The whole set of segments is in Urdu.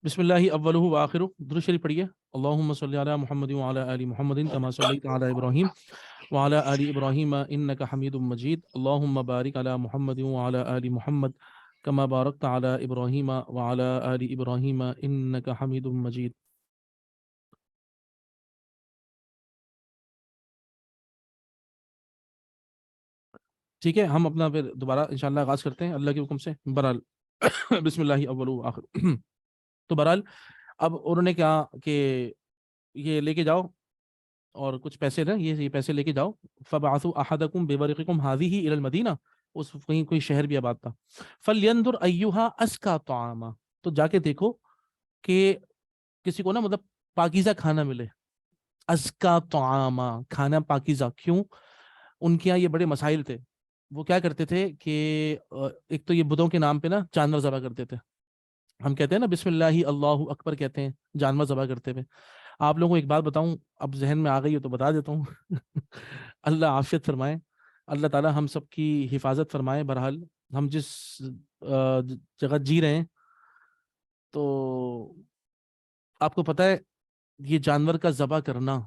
بسم اللہ اولہ و آخرہ، درود شریف پڑھیے۔ اللہم صلی علی محمد وعلی آل محمد کما صلیت علی ابراہیم وعلی آل ابراہیم انک حمید مجید۔ اللہم بارک علی محمد وعلی آل محمد کما بارکت علی ابراہیم وعلی آل ابراہیم انک حمید مجید۔ ٹھیک ہے، ہم اپنا پھر دوبارہ انشاءاللہ آغاز کرتے ہیں اللہ کے حکم سے۔ برحال بسم اللہ اولہ و آخرہ۔ تو برحال اب انہوں نے کہا کہ یہ لے کے جاؤ اور کچھ پیسے نا، یہ پیسے لے کے جاؤ۔ فَبَعَثُوا أَحَدَكُمْ بِوَرِقِكُمْ هَذِهِ إِلَى الْمَدِينَةِ، اس کہیں کوئی شہر بھی آباد تھا۔ فَلْيَنْظُرْ أَيُّهَا أَزْكَىٰ طَعَامًا، تو جا کے دیکھو کہ کسی کو نا مطلب پاکیزہ کھانا ملے۔ أَزْكَىٰ طَعَامًا، کھانا پاکیزہ کیوں؟ ان کے یہاں یہ بڑے مسائل تھے۔ وہ کیا کرتے تھے کہ ایک تو یہ بدھوں کے نام پہ نا جانور ذبح کرتے تھے۔ ہم کہتے ہیں نا بسم اللہ اللہ اکبر کہتے ہیں جانور ذبح کرتے ہوئے۔ آپ لوگوں کو ایک بات بتاؤں، اب ذہن میں آ گئی ہے تو بتا دیتا ہوں۔ اللہ عافیت فرمائے، اللہ تعالی ہم سب کی حفاظت فرمائے۔ بہرحال ہم جس جگہ جی رہے ہیں، تو آپ کو پتہ ہے یہ جانور کا ذبح کرنا،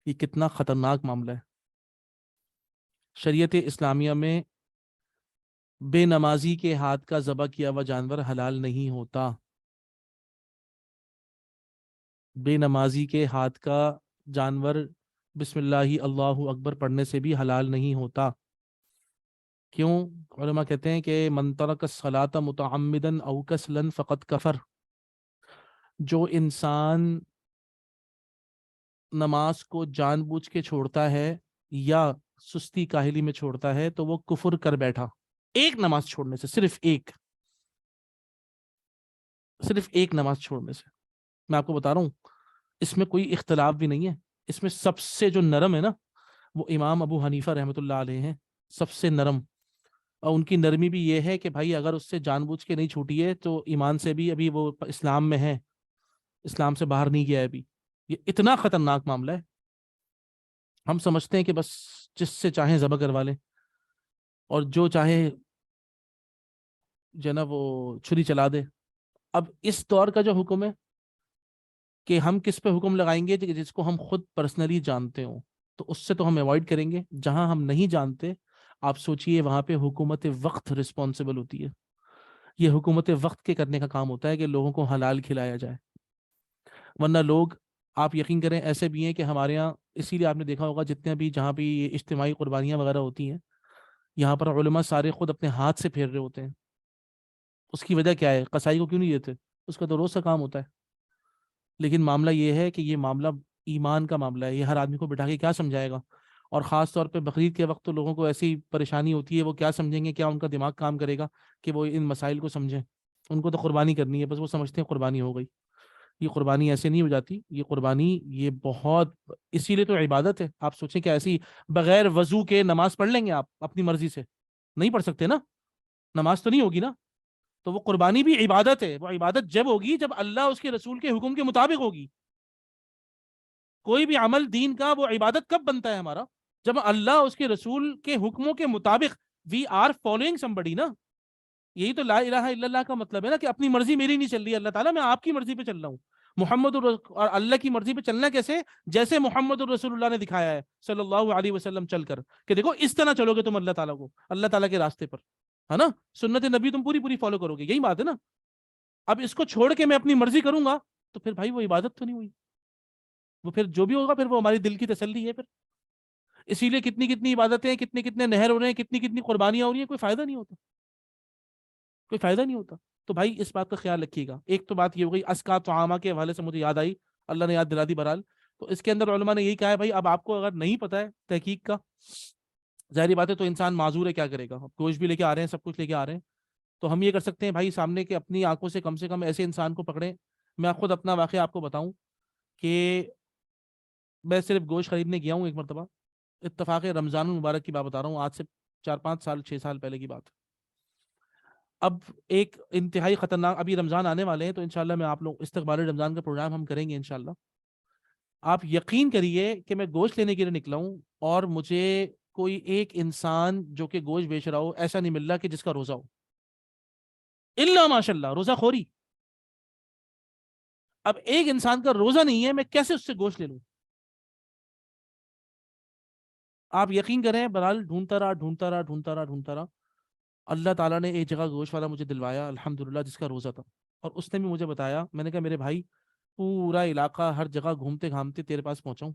یہ کتنا خطرناک معاملہ ہے۔ شریعت اسلامیہ میں بے نمازی کے ہاتھ کا ذبح کیا ہوا جانور حلال نہیں ہوتا۔ بے نمازی کے ہاتھ کا جانور بسم اللہ اللہ اکبر پڑھنے سے بھی حلال نہیں ہوتا۔ کیوں؟ علماء کہتے ہیں کہ من ترک الصلاۃ متعمدا او کسلا فقد کفر، جو انسان نماز کو جان بوجھ کے چھوڑتا ہے یا سستی کاہلی میں چھوڑتا ہے تو وہ کفر کر بیٹھا۔ ایک نماز چھوڑنے سے، صرف ایک نماز چھوڑنے سے، میں آپ کو بتا رہا ہوں اس میں کوئی اختلاف بھی نہیں ہے۔ اس میں سب سے جو نرم ہے نا وہ امام ابو حنیفہ رحمۃ اللہ علیہ ہیں، سب سے نرم۔ اور ان کی نرمی بھی یہ ہے کہ بھائی اگر اس سے جان بوجھ کے نہیں چھوٹی ہے تو ایمان سے بھی ابھی وہ اسلام میں ہے، اسلام سے باہر نہیں گیا ہے ابھی۔ یہ اتنا خطرناک معاملہ ہے۔ ہم سمجھتے ہیں کہ بس جس سے چاہیں ذبح کروا لیں اور جو چاہے جو نا وہ چھری چلا دے۔ اب اس دور کا جو حکم ہے کہ ہم کس پہ حکم لگائیں گے جس کو ہم خود پرسنلی جانتے ہوں، تو اس سے تو ہم ایوائڈ کریں گے۔ جہاں ہم نہیں جانتے آپ سوچئے وہاں پہ حکومت وقت رسپانسبل ہوتی ہے۔ یہ حکومت وقت کے کرنے کا کام ہوتا ہے کہ لوگوں کو حلال کھلایا جائے، ورنہ لوگ آپ یقین کریں ایسے بھی ہیں کہ ہمارے ہاں، اسی لیے آپ نے دیکھا ہوگا جتنے بھی جہاں بھی اجتماعی قربانیاں وغیرہ ہوتی ہیں، یہاں پر علماء سارے خود اپنے ہاتھ سے پھیر رہے ہوتے ہیں۔ اس کی وجہ کیا ہے؟ قصائی کو کیوں نہیں دیتے؟ اس کا تو روز کا کام ہوتا ہے۔ لیکن معاملہ یہ ہے کہ یہ معاملہ ایمان کا معاملہ ہے، یہ ہر آدمی کو بٹھا کے کیا سمجھائے گا؟ اور خاص طور پہ بقرعید کے وقت تو لوگوں کو ایسی پریشانی ہوتی ہے، وہ کیا سمجھیں گے؟ کیا ان کا دماغ کام کرے گا کہ وہ ان مسائل کو سمجھیں؟ ان کو تو قربانی کرنی ہے، بس وہ سمجھتے ہیں قربانی ہو گئی۔ یہ قربانی ایسے نہیں ہو جاتی، یہ قربانی یہ بہت، اسی لیے تو عبادت ہے۔ آپ سوچیں کہ ایسی بغیر وضو کے نماز پڑھ لیں گے آپ اپنی مرضی سے؟ نہیں پڑھ سکتے نا، نماز تو نہیں ہوگی نا۔ تو وہ قربانی بھی عبادت ہے، وہ عبادت جب ہوگی جب اللہ اس کے رسول کے حکم کے مطابق ہوگی۔ کوئی بھی عمل دین کا وہ عبادت کب بنتا ہے ہمارا؟ جب اللہ اس کے رسول کے حکموں کے مطابق وی آر فالوئنگ سمبڈی نا۔ یہی تو لا الہ الا اللہ کا مطلب ہے نا، کہ اپنی مرضی میری نہیں چل رہی، اللہ تعالیٰ میں آپ کی مرضی پہ چل رہا ہوں۔ اور اللہ کی مرضی پہ چلنا کیسے؟ جیسے محمد الرسول اللہ نے دکھایا ہے صلی اللہ علیہ وسلم، چل کر کہ دیکھو اس طرح چلو گے تم اللہ تعالیٰ کے راستے پر، ہے نا؟ سنت نبی تم پوری فالو کرو گے، یہی بات ہے نا۔ اب اس کو چھوڑ کے میں اپنی مرضی کروں گا تو پھر بھائی وہ عبادت تو نہیں ہوئی، وہ پھر جو بھی ہوگا پھر وہ ہماری دل کی تسلی ہے پھر۔ اسی لیے کتنی عبادتیں، کتنے نہر ہو رہے ہیں، کتنی قربانیاں ہو رہی ہیں، کوئی فائدہ نہیں ہوتا، کوئی فائدہ نہیں ہوتا۔ تو بھائی اس بات کا خیال رکھیے گا۔ ایک تو بات یہ ہو گئی اسکا طعامہ کے حوالے سے، مجھے یاد آئی، اللہ نے یاد دلا دی بہرحال۔ تو اس کے اندر علماء نے یہی کہا ہے بھائی اب آپ کو اگر نہیں پتا ہے تحقیق کا، ظاہری بات ہے تو انسان معذور ہے، کیا کرے گا؟ اب گوشت بھی لے کے آ رہے ہیں، سب کچھ لے کے آ رہے ہیں، تو ہم یہ کر سکتے ہیں بھائی سامنے کے اپنی آنکھوں سے کم ایسے انسان کو پکڑیں۔ میں خود اپنا واقعہ آپ کو بتاؤں کہ میں صرف گوشت خریدنے گیا ہوں ایک مرتبہ، اتفاق رمضان المبارک کی بات بتا رہا ہوں، آج سے 4 5 سال 6 سال پہلے کی بات۔ اب ایک انتہائی خطرناک، ابھی رمضان آنے والے ہیں تو انشاءاللہ میں آپ لوگ استقبال رمضان کا پروگرام ہم کریں گے انشاءاللہ۔ آپ یقین کریے کہ میں گوشت لینے کے لیے نکلا ہوں اور مجھے کوئی ایک انسان جو کہ گوشت بیچ رہا ہو ایسا نہیں مل رہا کہ جس کا روزہ ہو۔ الا ماشاء اللہ، روزہ خوری. اب ایک انسان کا روزہ نہیں ہے، میں کیسے اس سے گوشت لے لوں؟ آپ یقین کریں، بہرحال ڈھونڈتا رہا. اللہ تعالیٰ نے ایک جگہ گوشت والا مجھے دلوایا الحمدللہ، جس کا روزہ تھا. اور اس نے بھی مجھے بتایا، میں نے کہا میرے بھائی پورا علاقہ ہر جگہ گھومتے گھامتے تیرے پاس پہنچاؤں،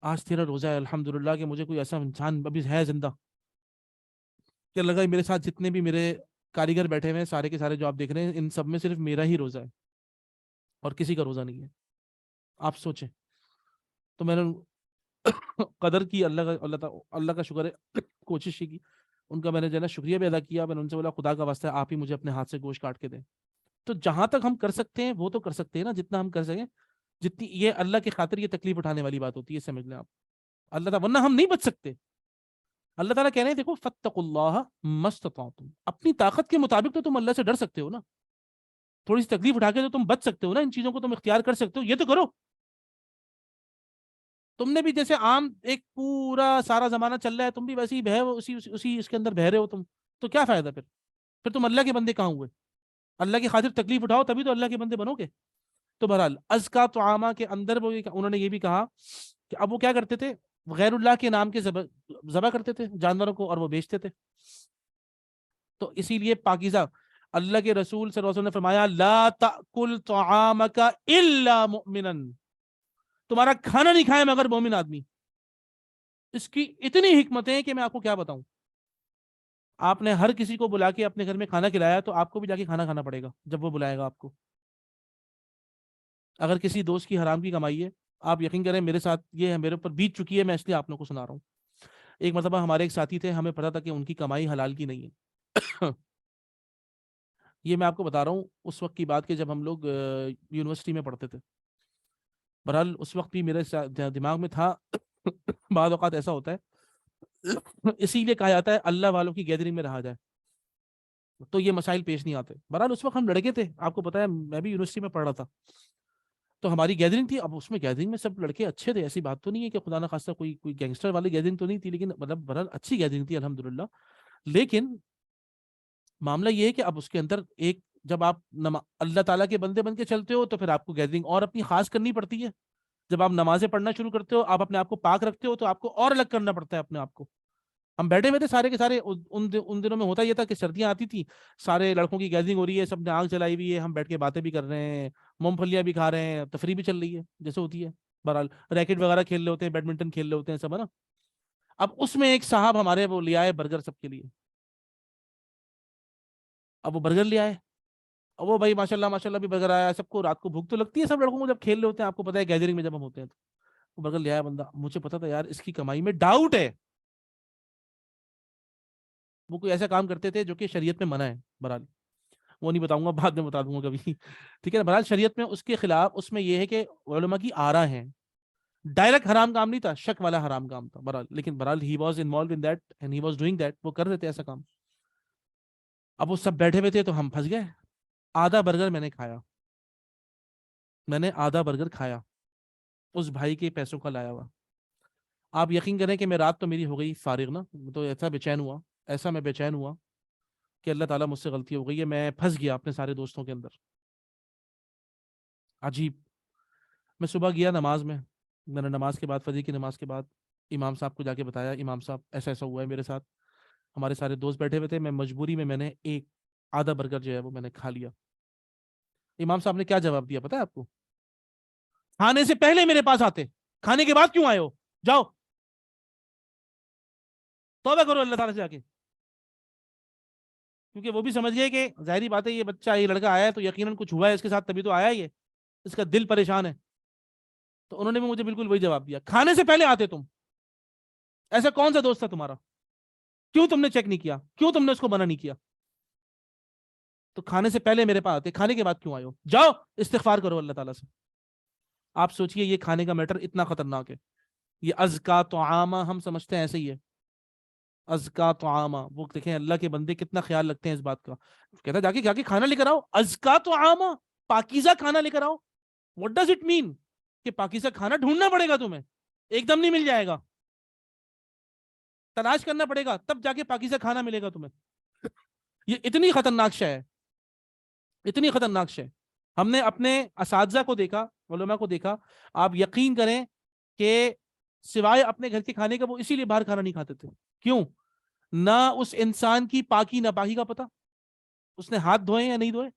آج تیرا روزہ ہے الحمدللہ، کہ مجھے کوئی ایسا انسان ابھی ہے زندہ کہ لگا میرے ساتھ جتنے بھی میرے کاریگر بیٹھے ہوئے ہیں سارے کے سارے جو آپ دیکھ رہے ہیں، ان سب میں صرف میرا ہی روزہ ہے اور کسی کا روزہ نہیں ہے. آپ سوچیں. تو میں نے قدر کی، اللہ کا شکر ہے، کوشش ہی کی. ان کا میں نے جو ہے نا شکریہ بھی ادا کیا. میں نے ان سے بولا خدا کا واسطہ ہے آپ ہی مجھے اپنے ہاتھ سے گوشت کاٹ کے دیں. تو جہاں تک ہم کر سکتے ہیں وہ تو کر سکتے ہیں نا، جتنا ہم کر سکیں. جتنی یہ اللہ کی خاطر یہ تکلیف اٹھانے والی بات ہوتی ہے، سمجھ لیں آپ. اللہ تعالیٰ، ورنہ ہم نہیں بچ سکتے. اللہ تعالیٰ کہہ رہے ہیں دیکھو فاتقوا اللہ مستطعتم، اپنی طاقت کے مطابق تو تم اللہ سے ڈر سکتے ہو نا. تھوڑی سی تکلیف اٹھا کے تو تم بچ سکتے ہو نا، ان چیزوں کو تم اختیار کر سکتے ہو، یہ تو کرو. تم نے بھی جیسے عام ایک پورا سارا زمانہ چل رہا ہے، تم بھی ویسے ہی بہے ہو، اسی اس کے اندر بہ رہے ہو تم. تو کیا فائدہ پھر تم اللہ کے بندے کہاں ہوئے؟ اللہ کی خاطر تکلیف اٹھاؤ تبھی تو اللہ کے بندے بنو گے. تو بہرحال ازکا طعامہ کے اندر انہوں نے یہ بھی کہا کہ اب وہ کیا کرتے تھے، غیر اللہ کے نام کے ذبح کرتے تھے جانوروں کو اور وہ بیچتے تھے. تو اسی لیے پاکیزہ اللہ کے رسول صلی اللہ علیہ وسلم نے فرمایا لا تأکل طعامک الا مؤمنا، تمہارا کھانا نہیں کھائے مگر مومن آدمی. اس کی اتنی حکمت ہے کہ میں آپ کو کیا بتاؤں. آپ نے ہر کسی کو بلا کے اپنے گھر میں کھانا کھلایا تو آپ کو بھی جا کے کھانا کھانا پڑے گا جب وہ بلائے گا آپ کو. اگر کسی دوست کی حرام کی کمائی ہے، آپ یقین کریں میرے ساتھ یہ ہے، میرے اوپر بیت چکی ہے، میں اس لیے آپ لوگوں کو سنا رہا ہوں. ایک مرتبہ ہمارے ایک ساتھی تھے، ہمیں پتا تھا کہ ان کی کمائی حلال کی نہیں ہے. یہ میں آپ کو بتا رہا ہوں اس وقت کی بات کہ جب ہم لوگ یونیورسٹی میں پڑھتے تھے. بہرحال اس وقت بھی میرے دماغ میں تھا بعض اوقات ایسا ہوتا ہے، اسی لیے کہا جاتا ہے اللہ والوں کی گیدرنگ میں رہا جائے تو یہ مسائل پیش نہیں آتے. بہرحال اس وقت ہم لڑکے تھے، آپ کو پتا ہے میں بھی یونیورسٹی میں پڑھ رہا تھا، تو ہماری گیدرنگ تھی. اب اس میں گیدرنگ میں سب لڑکے اچھے تھے، ایسی بات تو نہیں ہے کہ خدا نہ خواستہ کوئی گینگسٹر والی گیدرنگ تو نہیں تھی، لیکن مطلب بہرحال اچھی گیدرنگ تھی الحمدللہ. لیکن معاملہ یہ ہے کہ اب اس کے اندر ایک جب آپ اللہ تعالیٰ کے بندے بن کے چلتے ہو تو پھر آپ کو گیدرنگ اور اپنی خاص کرنی پڑتی ہے. جب آپ نمازیں پڑھنا شروع کرتے ہو، آپ اپنے آپ کو پاک رکھتے ہو، تو آپ کو اور الگ کرنا پڑتا ہے اپنے آپ کو. ہم بیٹھے ہوئے تھے سارے کے سارے، ان دنوں میں ہوتا یہ تھا کہ سردیاں آتی تھی، سارے لڑکوں کی گیدرنگ ہو رہی ہے، سب نے آگ جلائی ہوئی ہے، ہم بیٹھ کے باتیں بھی کر رہے ہیں، مونگ پھلیاں بھی کھا رہے ہیں، تفریح بھی چل رہی ہے جیسے ہوتی ہے. بہرحال ریکٹ وغیرہ کھیل رہے ہوتے ہیں، بیڈمنٹن کھیل رہے ہوتے ہیں سب، ہے نا. اب اس میں ایک صاحب ہمارے وہ لے آئے برگر سب کے لیے. اب وہ برگر لے آئے، اب وہ بھائی ماشاء اللہ بھی برگر آیا. سب کو رات کو بھوک تو لگتی ہے سب لڑکوں کو جب کھیل رہے ہوتے ہیں، آپ کو پتا ہے گیدرنگ میں جب ہم ہوتے ہیں تو. وہ برگر لے آیا بندہ، مجھے پتا تھا یار اس کی کمائی میں ڈاؤٹ ہے. وہ کوئی ایسا کام کرتے تھے جو کہ شریعت میں منع ہے. بہرحال وہ نہیں بتاؤں گا، بعد میں بتا دوں گا کبھی. ٹھیک ہے نا. بہرحال شریعت میں اس کے خلاف، اس میں یہ ہے کہ علماء کی آرا ہیں. ڈائریکٹ حرام کام نہیں تھا، شک والا حرام کام تھا. بہرحال لیکن بہرحال he was involved in that and he was doing that, وہ کر رہے تھے ایسا کام. اب وہ سب بیٹھے ہوئے تھے تو ہم پھنس گئے. آدھا برگر میں نے کھایا، میں نے آدھا برگر کھایا اس بھائی کے پیسوں کا لایا ہوا. آپ یقین کریں کہ میں رات تو میری ہو گئی فارغ نا، تو ایسا بے چین ہوا، ایسا میں بے چین ہوا کہ اللہ تعالیٰ مجھ سے غلطی ہو گئی ہے. میں پھنس گیا اپنے سارے دوستوں کے اندر. عجیب. میں صبح گیا نماز میں نے نماز کے بعد، فجر کی نماز کے بعد امام صاحب کو جا کے بتایا، امام صاحب ایسا ایسا ہوا ہے میرے ساتھ. ہمارے سارے دوست بیٹھے ہوئے تھے، میں مجبوری میں نے ایک آدھا برگر جو ہے وہ میں نے کھا لیا. امام صاحب نے کیا جواب دیا پتا ہے آپ کو؟ کھانے سے پہلے میرے پاس آتے، کھانے کے بعد کیوں آئے ہو، جاؤ توبہ کرو اللہ تعالیٰ سے جا کے. کیونکہ وہ بھی سمجھ گئے کہ ظاہری بات ہے یہ بچہ، یہ لڑکا آیا ہے تو یقیناً کچھ ہوا ہے اس کے ساتھ، تبھی تو آیا ہی ہے، اس کا دل پریشان ہے. تو انہوں نے بھی مجھے بالکل وہی جواب دیا، کھانے سے پہلے آتے تم، ایسا کون سا دوست تھا تمہارا، کیوں تم نے چیک نہیں کیا، کیوں تم نے اس کو منع نہیں کیا. تو کھانے سے پہلے میرے پاس آتے، کھانے کے بعد کیوں آئے ہو، جاؤ استغفار کرو اللہ تعالیٰ سے. آپ سوچئے یہ کھانے کا میٹر اتنا خطرناک ہے. یہ ازکا طعامہ ہم سمجھتے ہیں ایسے ہی ہے، ازکا طعامہ. وہ دیکھیں اللہ کے بندے کتنا خیال رکھتے ہیں اس بات کا. کہتا ہے جا کے کھانا لے کر آؤ، ازکا طعامہ، پاکیزہ کھانا لے کر آؤ. What does it mean? کہ پاکیزہ کھانا ڈھونڈنا پڑے گا تمہیں، ایک دم نہیں مل جائے گا، تلاش کرنا پڑے گا تب جا کے پاکیزہ کھانا ملے گا تمہیں. یہ اتنی خطرناک شے ہے. اتنی خطرناک شے. ہم نے اپنے اساتذہ کو دیکھا, علماء کو دیکھا, آپ یقین کریں کہ سوائے اپنے گھر کے کھانے کا وہ اسی لیے باہر کھانا نہیں کھاتے تھے. کیوں؟ نہ اس انسان کی پاکی ناپاکی کا پتہ, اس نے ہاتھ دھوئے یا نہیں دھوئے.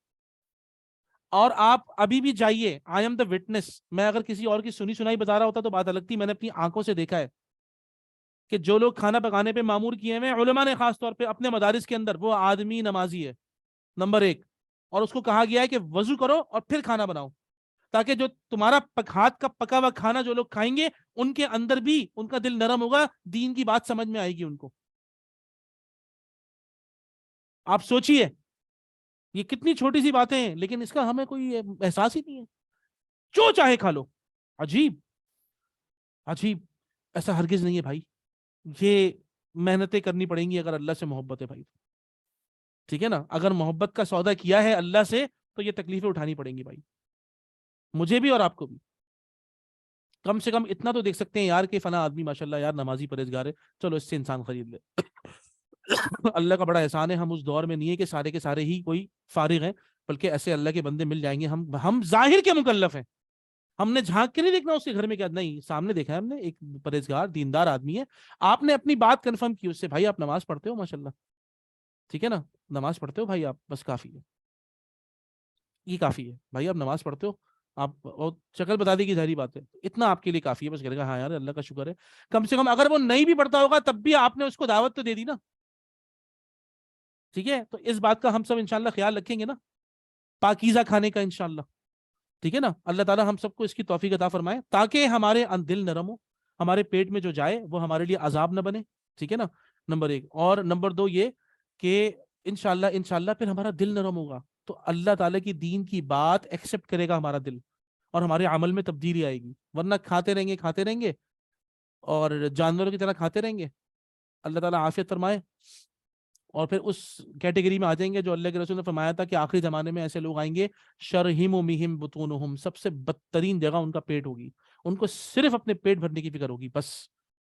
اور آپ ابھی بھی جائیے, آئی ایم دا وٹنس, میں اگر کسی اور کی سنی سنائی بتا رہا ہوتا تو بات الگ تھی, میں نے اپنی آنکھوں سے دیکھا ہے کہ جو لوگ کھانا پکانے پہ مامور کیے ہوئے علماء نے خاص طور پہ اپنے مدارس کے اندر, وہ آدمی نمازی ہے نمبر 1, اور اس کو کہا گیا ہے کہ وضو کرو اور پھر کھانا بناؤ, تاکہ جو تمہارا ہاتھ کا پکا ہوا کھانا جو لوگ کھائیں گے ان کے اندر بھی ان کا دل نرم ہوگا, دین کی بات سمجھ میں آئے گی ان کو. آپ سوچئے یہ کتنی چھوٹی سی باتیں ہیں, لیکن اس کا ہمیں کوئی احساس ہی نہیں ہے. جو چاہے کھا لو. عجیب عجیب, ایسا ہرگز نہیں ہے بھائی. یہ محنتیں کرنی پڑیں گی اگر اللہ سے محبت ہے بھائی, ٹھیک ہے نا. اگر محبت کا سودا کیا ہے اللہ سے تو یہ تکلیفیں اٹھانی پڑیں گی بھائی, مجھے بھی اور آپ کو بھی. کم سے کم اتنا تو دیکھ سکتے ہیں یار کہ فلاں آدمی ماشاءاللہ یار نمازی پرہیزگار ہے, چلو اس سے انسان خرید لے. اللہ کا بڑا احسان ہے, ہم اس دور میں نہیں ہے کہ سارے کے سارے ہی کوئی فارغ ہیں, بلکہ ایسے اللہ کے بندے مل جائیں گے. ہم ظاہر کے مکلف ہیں, ہم نے جھانک کے نہیں دیکھنا اس کے گھر میں کیا, نہیں, سامنے دیکھا ہے ہم نے, ایک پرہیزگار دیندار آدمی ہے, آپ نے اپنی بات کنفرم کی اس سے, بھائی آپ نماز پڑھتے ہو ماشاءاللہ, ٹھیک ہے نا, نماز پڑھتے ہو بھائی آپ, بس کافی ہے, یہ کافی ہے بھائی, آپ نماز پڑھتے ہو, آپ شکل بتا دی کہ ظاہری بات ہے, اتنا آپ کے لیے کافی ہے. بس کرے گا ہاں یار اللہ کا شکر ہے. کم سے کم اگر وہ نہیں بھی پڑھتا ہوگا تب بھی آپ نے اس کو دعوت تو دے دی نا, ٹھیک ہے. تو اس بات کا ہم سب انشاءاللہ خیال رکھیں گے نا, پاکیزہ کھانے کا انشاءاللہ, ٹھیک ہے نا. اللہ تعالی ہم سب کو اس کی توفیق عطا فرمائے تاکہ ہمارے دل نرم ہو, ہمارے پیٹ میں جو جائے وہ ہمارے لیے عذاب نہ بنے, ٹھیک ہے نا, نمبر 1. اور نمبر 2 یہ کہ انشاءاللہ پھر ہمارا دل نرم ہوگا تو اللہ تعالیٰ کی دین کی بات ایکسپٹ کرے گا ہمارا دل, اور ہمارے عمل میں تبدیلی آئے گی. ورنہ کھاتے رہیں گے اور جانوروں کی طرح کھاتے رہیں گے. اللہ تعالیٰ عافیت فرمائے. اور پھر اس کیٹیگری میں آ جائیں گے جو اللہ کے رسول نے فرمایا تھا کہ آخری زمانے میں ایسے لوگ آئیں گے, شرہم و مہم بطونہم, سب سے بدترین جگہ ان کا پیٹ ہوگی, ان کو صرف اپنے پیٹ بھرنے کی فکر ہوگی بس.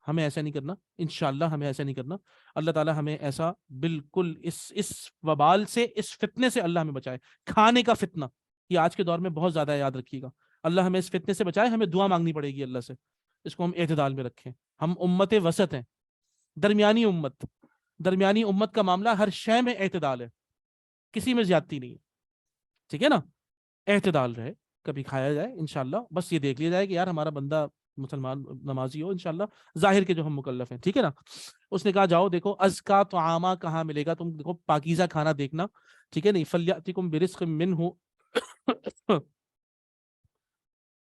ہمیں ایسا نہیں کرنا انشاءاللہ, ہمیں ایسا نہیں کرنا. اللہ تعالی ہمیں ایسا بالکل اس وبال سے, اس فتنے سے اللہ ہمیں بچائے. کھانے کا فتنہ یہ آج کے دور میں بہت زیادہ, یاد رکھیے گا. اللہ ہمیں اس فتنے سے بچائے, ہمیں دعا مانگنی پڑے گی اللہ سے, اس کو ہم اعتدال میں رکھیں. ہم امت وسط ہیں, درمیانی امت. درمیانی امت کا معاملہ ہر شے میں اعتدال ہے, کسی میں زیادتی نہیں ہے, ٹھیک ہے نا. اعتدال رہے, کبھی کھایا جائے انشاءاللہ, بس یہ دیکھ لیا جائے کہ یار ہمارا بندہ مسلمان نمازی ہو انشاءاللہ, ظاہر کے جو ہم مکلف ہیں, ٹھیک ہے نا. اس نے کہا جاؤ دیکھو ازکا طعامہ کہاں ملے گا, تم دیکھو پاکیزہ کھانا دیکھنا, ٹھیک ہے نہیں. فلیاتکم برزق منہ,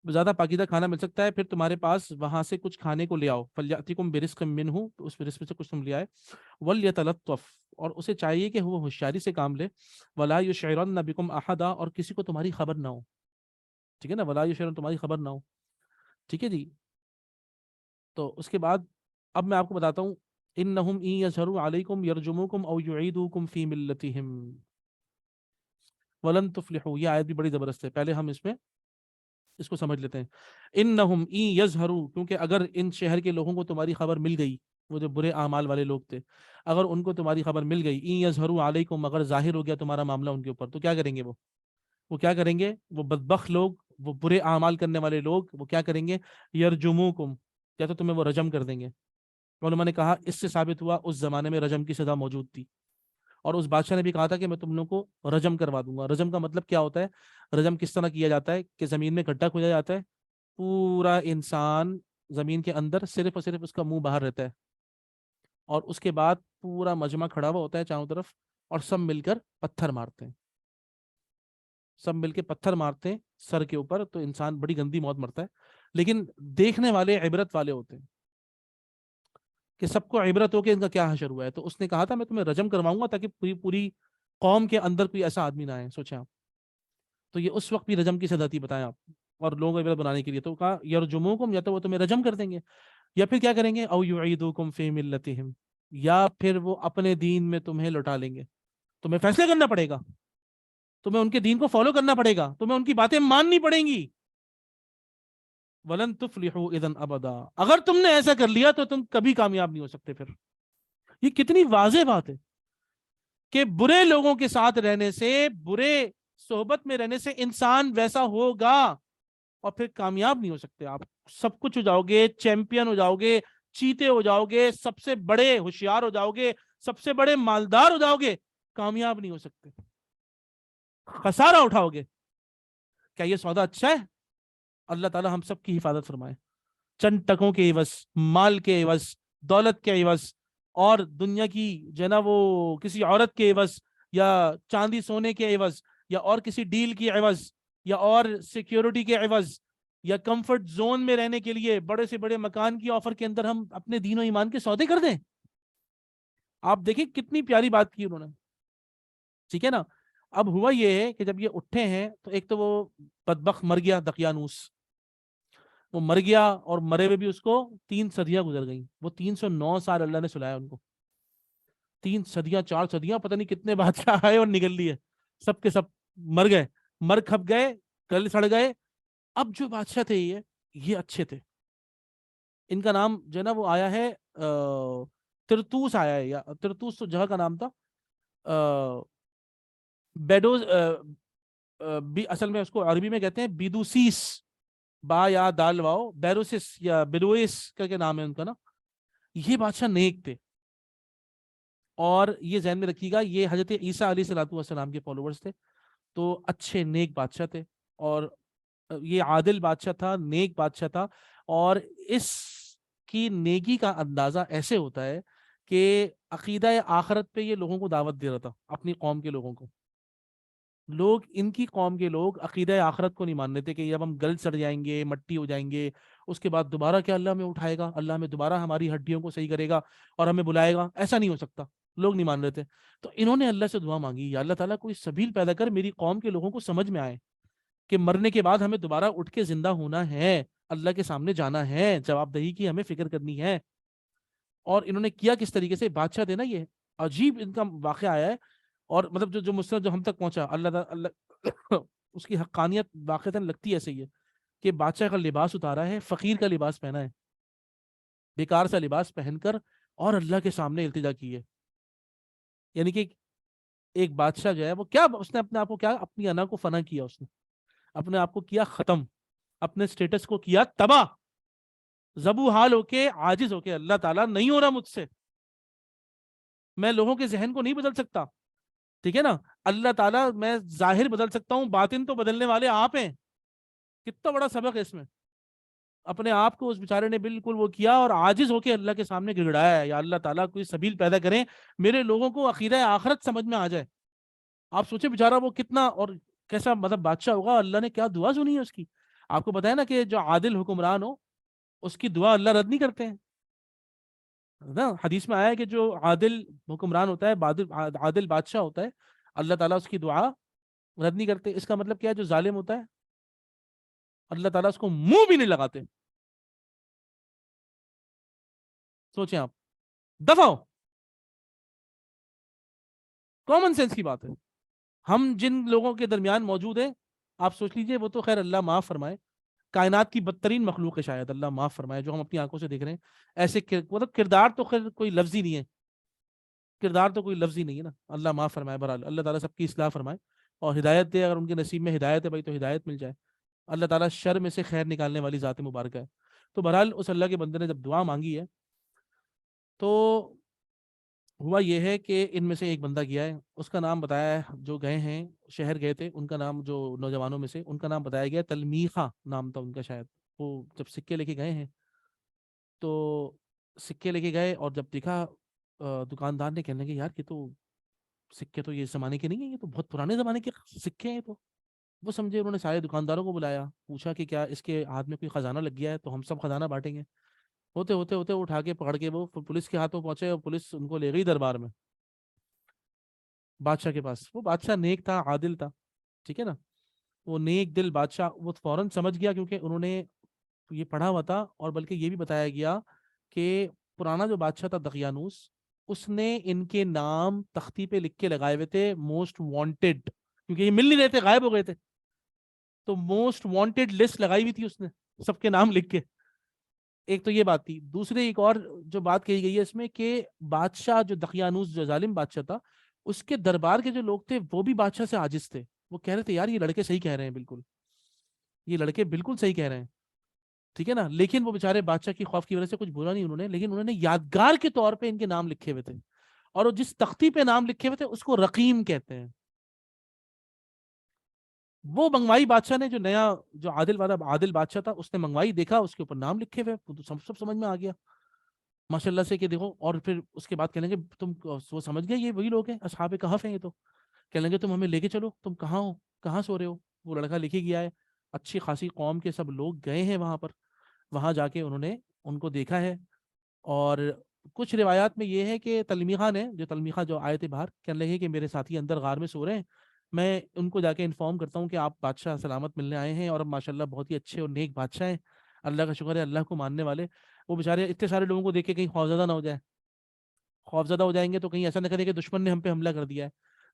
زیادہ پاکیزہ کھانا مل سکتا ہے پھر تمہارے پاس وہاں سے کچھ کھانے کو لے آؤ. فلیاتکم برزق منہ, تو اس رزق سے کچھ تم لے آئے. ولیتلطف, اور اسے چاہیے کہ وہ ہوشیاری سے کام لے. ولا یشعرن بکم احدا, اور کسی کو تمہاری خبر نہ ہو, ٹھیک ہے نا, ولا یشعرن, تمہاری خبر نہ ہو, ٹھیک ہے جی. تو اس کے بعد اب میں آپ کو بتاتا ہوں, انہم ان یظہروا علیکم یرجموکم او یعیدوکم فی ملتہم ولن تفلحوا. یہ آیت بھی بڑی زبردست ہے, پہلے ہم اس کو سمجھ لیتے ہیں. انہم ان یظہروا, کیونکہ اگر ان شہر کے لوگوں کو تمہاری خبر مل گئی, وہ جو برے اعمال والے لوگ تھے, اگر ان کو تمہاری خبر مل گئی, ان یظہروا علیکم, اگر ظاہر ہو گیا تمہارا معاملہ ان کے اوپر, تو کیا کریں گے وہ کیا کریں گے, وہ بدبخت لوگ, وہ برے اعمال کرنے والے لوگ, وہ کیا کریں گے, یرجموکم, یا تو تمہیں وہ رجم کر دیں گے. علماء نے کہا اس سے ثابت ہوا اس زمانے میں رجم کی سزا موجود تھی, اور اس بادشاہ نے بھی کہا تھا کہ میں تم لوگوں کو رجم کروا دوں گا. رجم کا مطلب کیا ہوتا ہے, رجم کس طرح کیا جاتا ہے کہ زمین میں گڈھا کھودا جاتا ہے, پورا انسان زمین کے اندر, صرف اور صرف اس کا منہ باہر رہتا ہے, اور اس کے بعد پورا مجمع کھڑا ہوا ہوتا ہے چاروں طرف, اور سب مل کر پتھر مارتے ہیں, سب مل کے پتھر مارتے ہیں سر کے اوپر, تو انسان بڑی گندی موت مرتا ہے. لیکن دیکھنے والے عبرت والے ہوتے ہیں کہ سب کو عبرت ہو کہ ان کا کیا حشر ہوا ہے. تو اس نے کہا تھا میں تمہیں رجم کرواؤں گا تاکہ پوری قوم کے اندر کوئی ایسا آدمی نہ آئے. سوچیں آپ, تو یہ اس وقت بھی رجم کی سزا تھی, بتائیں آپ, اور لوگوں کو عبرت بنانے کے لیے. تو کہا یرجموکم, یا تو وہ تمہیں رجم کر دیں گے, یا پھر کیا کریں گے, او یعیدوکم فی ملتہم, یا پھر وہ اپنے دین میں تمہیں لوٹا لیں گے. تمہیں فیصلہ کرنا پڑے گا, تمہیں ان کے دین کو فالو کرنا پڑے گا, تمہیں ان کی باتیں ماننی پڑیں گی. ولن تفلحوا اذا ابدا, اگر تم نے ایسا کر لیا تو تم کبھی کامیاب نہیں ہو سکتے. پھر یہ کتنی واضح بات ہے کہ برے لوگوں کے ساتھ رہنے سے, برے صحبت میں رہنے سے انسان ویسا ہوگا اور پھر کامیاب نہیں ہو سکتے آپ. سب کچھ ہو جاؤ گے, چیمپئن ہو جاؤ گے, چیتے ہو جاؤ گے, سب سے بڑے ہوشیار ہو جاؤ گے, سب سے بڑے مالدار ہو جاؤ گے, کامیاب نہیں ہو سکتے, خسارہ اٹھاؤ گے. کیا یہ سودا اچھا ہے؟ اللہ تعالی ہم سب کی حفاظت فرمائے. چند ٹکوں کے عوض, مال کے عوض, دولت کے عوض, اور دنیا کی جو ہے نا وہ کسی عورت کے عوض, یا چاندی سونے کے عوض, یا اور کسی ڈیل کی عوض, یا اور سیکیورٹی کے عوض, یا کمفرٹ زون میں رہنے کے لیے بڑے سے بڑے مکان کی آفر کے اندر ہم اپنے دین و ایمان کے سودے کر دیں. آپ دیکھیں کتنی پیاری بات کی انہوں نے, ٹھیک ہے نا. اب ہوا یہ ہے کہ جب یہ اٹھے ہیں تو ایک تو وہ بدبخت مر گیا دقیانوس, وہ مر گیا, اور مرے ہوئے بھی اس کو 3 صدیاں گزر گئیں. وہ 309 سال اللہ نے سلایا ان کو. 3 صدیاں 4 صدیاں پتہ نہیں کتنے بادشاہ آئے اور نگل لیے, سب کے سب مر گئے, مر کھپ گئے, گل سڑ گئے. اب جو بادشاہ تھے یہ اچھے تھے. ان کا نام جو ہے نا وہ آیا ہے ترتوس آیا ہے, یا ترتوس تو جگہ کا نام تھا. بیڈوز اصل میں اس کو عربی میں کہتے ہیں بیدوسیس, با یا دال واؤ, بیروسس یا بیرویس کر کے نام ہے ان کا نا. یہ بادشاہ نیک تھے, اور یہ ذہن میں رکھیے گا یہ حضرت عیسیٰ علیہ الصلوۃ والسلام کے فالوورز تھے. تو اچھے نیک بادشاہ تھے, اور یہ عادل بادشاہ تھا, نیک بادشاہ تھا. اور اس کی نیکی کا اندازہ ایسے ہوتا ہے کہ عقیدہ آخرت پہ یہ لوگوں کو دعوت دے رہا تھا, اپنی قوم کے لوگوں کو. لوگ ان کی قوم کے لوگ عقیدہ آخرت کو نہیں مانتے تھے کہ اب ہم گل سڑ جائیں گے, مٹی ہو جائیں گے, اس کے بعد دوبارہ کیا اللہ ہمیں اٹھائے گا, اللہ ہمیں دوبارہ ہماری ہڈیوں کو صحیح کرے گا اور ہمیں بلائے گا. ایسا نہیں ہو سکتا, لوگ نہیں مان رہے تھے. تو انہوں نے اللہ سے دعا مانگی, یا اللہ تعالیٰ کوئی سبیل پیدا کر, میری قوم کے لوگوں کو سمجھ میں آئے کہ مرنے کے بعد ہمیں دوبارہ اٹھ کے زندہ ہونا ہے, اللہ کے سامنے جانا ہے, جواب دہی کی ہمیں فکر کرنی ہے. اور انہوں نے کیا کس طریقے سے, بادشاہ تھے نا, یہ عجیب ان کا واقعہ آیا ہے. اور مطلب جو مسند جو ہم تک پہنچا, اللہ اس کی حقانیت واقعتاً لگتی ایسے ہی ہے کہ بادشاہ کا لباس اتارا ہے, فقیر کا لباس پہنا ہے, بیکار سا لباس پہن کر, اور اللہ کے سامنے التجا کی ہے. یعنی کہ ایک بادشاہ جو ہے وہ کیا, اس نے اپنے آپ کو کیا, اپنی انا کو فنا کیا, اس نے اپنے آپ کو کیا ختم, اپنے سٹیٹس کو کیا تباہ, زبو حال ہو کے, عاجز ہو کے, اللہ تعالیٰ نہیں ہو رہا مجھ سے, میں لوگوں کے ذہن کو نہیں بدل سکتا, ٹھیک ہے نا. اللہ تعالیٰ میں ظاہر بدل سکتا ہوں, باطن تو بدلنے والے آپ ہیں. کتنا بڑا سبق ہے اس میں. اپنے آپ کو اس بیچارے نے بالکل وہ کیا, اور عاجز ہو کے اللہ کے سامنے گڑگڑایا ہے, یا اللہ تعالیٰ کوئی سبیل پیدا کریں, میرے لوگوں کو عقیدہ آخرت سمجھ میں آ جائے. آپ سوچیں بیچارہ وہ کتنا اور کیسا مطلب بادشاہ ہوگا, اللہ نے کیا دعا سنی ہے اس کی. آپ کو بتایا نا کہ جو عادل حکمران ہو اس کی دعا اللہ رد نہیں کرتے ہیں نا. حدیث میں آیا ہے کہ جو عادل حکمران ہوتا ہے, عادل بادشاہ ہوتا ہے, اللہ تعالیٰ اس کی دعا رد نہیں کرتے. اس کا مطلب کیا ہے, جو ظالم ہوتا ہے اللہ تعالیٰ اس کو منہ بھی نہیں لگاتے. سوچیں آپ, دفع ہو, کامن سینس کی بات ہے. ہم جن لوگوں کے درمیان موجود ہیں, آپ سوچ لیجئے, وہ تو خیر اللہ معاف فرمائے, کائنات کی بدترین مخلوق ہے شاید, اللہ معاف فرمائے, جو ہم اپنی آنکھوں سے دیکھ رہے ہیں. ایسے مطلب کردار تو خیر کوئی لفظ ہی نہیں ہے, کردار تو کوئی لفظ ہی نہیں ہے نا, اللہ معاف فرمائے. بہرحال اللہ تعالیٰ سب کی اصلاح فرمائے اور ہدایت دے, اگر ان کے نصیب میں ہدایت ہے بھائی تو ہدایت مل جائے. اللہ تعالیٰ شر میں سے خیر نکالنے والی ذات مبارکہ ہے. تو بہرحال اس اللہ کے بندے نے جب دعا مانگی ہے تو ہوا یہ ہے کہ ان میں سے ایک بندہ گیا ہے, اس کا نام بتایا ہے, جو گئے ہیں شہر گئے تھے ان کا نام, جو نوجوانوں میں سے ان کا نام بتایا گیا, تلمیخہ نام تھا ان کا شاید. وہ جب سکے لے کے گئے ہیں تو سکے لے کے گئے, اور جب دیکھا دکاندار نے, کہنے لگے یار یہ تو سکے تو یہ زمانے کے نہیں ہیں, یہ تو بہت پرانے زمانے کے سکے ہیں. تو وہ سمجھے, انہوں نے سارے دکانداروں کو بلایا, پوچھا کہ کیا اس کے ہاتھ میں کوئی خزانہ لگ گیا ہے تو ہم سب خزانہ بانٹیں گے. ہوتے ہوتے ہوتے اٹھا کے پکڑ کے وہ پولیس کے ہاتھوں پہنچے, اور پولیس ان کو لے گئی دربار میں, بادشاہ کے پاس. وہ بادشاہ نیک تھا, عادل تھا, ٹھیک ہے نا, وہ نیک دل بادشاہ. وہ فوراً سمجھ گیا کیونکہ انہوں نے یہ پڑھا ہوا تھا, اور بلکہ یہ بھی بتایا گیا کہ پرانا جو بادشاہ تھا دقیانوس, اس نے ان کے نام تختی پہ لکھ کے لگائے ہوئے تھے, موسٹ وانٹیڈ, کیونکہ یہ مل نہیں رہے تھے, غائب ہو گئے تھے. تو موسٹ وانٹیڈ لسٹ لگائی ہوئی تھی اس نے, سب کے نام لکھ کے. ایک تو یہ بات تھی. دوسرے ایک اور جو بات کہی گئی ہے اس میں, کہ بادشاہ جو دقیانوس جو ظالم بادشاہ تھا, اس کے دربار کے جو لوگ تھے وہ بھی بادشاہ سے عاجز تھے. وہ کہہ رہے تھے یار یہ لڑکے صحیح کہہ رہے ہیں، بالکل یہ لڑکے بالکل صحیح کہہ رہے ہیں، ٹھیک ہے نا. لیکن وہ بےچارے بادشاہ کی خوف کی وجہ سے کچھ بولا نہیں انہوں نے، لیکن انہوں نے یادگار کے طور پہ ان کے نام لکھے ہوئے تھے، اور وہ جس تختی پہ نام لکھے ہوئے تھے اس کو رقیم کہتے ہیں. وہ منگوائی بادشاہ نے، جو نیا جو عادل والا عادل بادشاہ تھا، اس نے منگوائی، دیکھا اس کے اوپر نام لکھے ہوئے، تو سب سمجھ میں آ گیا ماشاء اللہ سے کہ دیکھو. اور پھر اس کے بعد کہہ لیں گے تم، وہ سمجھ گئے یہ وہی لوگ ہیں اصحاب کہف ہیں یہ تو. کہہ لیں گے تم ہمیں لے کے چلو، تم کہاں ہو، کہاں سو رہے ہو. وہ لڑکا لے کے گیا ہے، اچھی خاصی قوم کے سب لوگ گئے ہیں وہاں پر، وہاں جا کے انہوں نے ان کو دیکھا ہے. اور کچھ روایات میں یہ ہے کہ تلمیحہ نے، جو تلمیحہ جو آئے تھے باہر، کہنے لگے کہ میرے ساتھی اندر غار میں سو رہے ہیں، میں ان کو جا کے انفارم کرتا ہوں کہ آپ بادشاہ سلامت ملنے آئے ہیں، اور اب ماشاءاللہ بہت ہی اچھے اور نیک بادشاہ ہیں، اللہ کا شکر ہے، اللہ کو ماننے والے. وہ بیچارے اتنے سارے لوگوں کو دیکھ کے کہیں خوفزدہ نہ ہو جائے، خوفزدہ ہو جائیں گے تو کہیں ایسا نہ کرے کہ دشمن نے ہم پہ حملہ کر دیا ہے.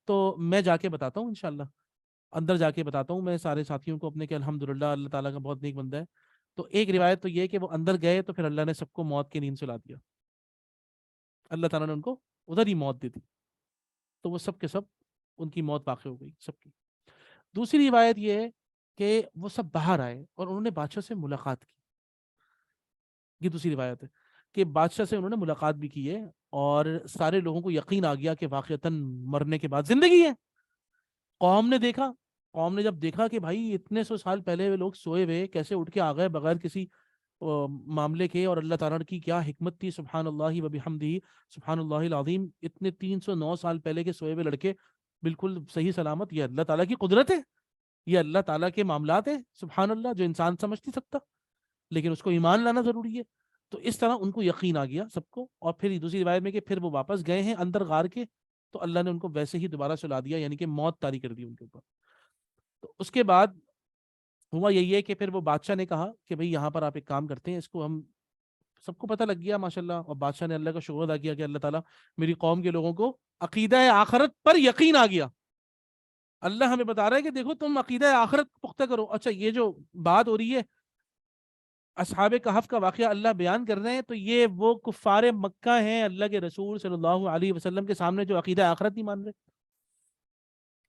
تو میں جا کے بتاتا ہوں انشاءاللہ، اندر جا کے بتاتا ہوں میں سارے ساتھیوں کو اپنے کہ الحمدللہ اللہ تعالیٰ کا بہت نیک بندہ ہے. تو ایک روایت تو یہ ہے کہ وہ اندر گئے تو پھر اللہ نے سب کو موت کی نیند سلا دیا، اللہ تعالیٰ نے ان کو ادھر ہی موت دے دی، تو وہ سب کے سب ان کی موت واقع ہو گئی سب کی. دوسری روایت یہ ہے کہ وہ سب باہر آئے اور انہوں نے بادشاہ سے ملاقات کی. یہ دوسری روایت ہے کہ بادشاہ سے انہوں نے ملاقات بھی کی ہے، اور سارے لوگوں کو یقین آ گیا کہ واقعتاً مرنے کے بعد زندگی ہے. قوم نے دیکھا، قوم نے جب دیکھا کہ بھائی اتنے سو سال پہلے وہ لوگ سوئے ہوئے کیسے اٹھ کے آ گئے بغیر کسی معاملے کے، اور اللہ تعالیٰ کی کیا حکمت تھی، سبحان اللہ و بحمدہ، سبحان اللہ العظیم، اتنے 309 سال پہلے کے سوئے ہوئے لڑکے بالکل صحیح سلامت. یہ اللہ تعالیٰ کی قدرت ہے، یہ اللہ تعالیٰ کے معاملات ہیں، سبحان اللہ، جو انسان سمجھ نہیں سکتا، لیکن اس کو ایمان لانا ضروری ہے. تو اس طرح ان کو یقین آ گیا سب کو. اور پھر دوسری روایت میں کہ پھر وہ واپس گئے ہیں اندر غار کے، تو اللہ نے ان کو ویسے ہی دوبارہ سلا دیا، یعنی کہ موت طاری کر دی ان کے اوپر. تو اس کے بعد ہوا یہی ہے کہ پھر وہ بادشاہ نے کہا کہ بھئی یہاں پر آپ ایک کام کرتے ہیں، اس کو ہم، سب کو پتہ لگ گیا ماشاءاللہ، اور بادشاہ نے اللہ کا شکر ادا کیا کہ اللہ تعالیٰ میری قوم کے لوگوں کو عقیدہ آخرت پر یقین آ گیا. اللہ ہمیں بتا رہا ہے کہ دیکھو تم عقیدہ آخرت پختہ کرو. اچھا یہ جو بات ہو رہی ہے اصحاب کہف کا واقعہ اللہ بیان کر رہے ہیں، تو یہ وہ کفار مکہ ہیں اللہ کے رسول صلی اللہ علیہ وسلم کے سامنے جو عقیدہ آخرت نہیں مان رہے.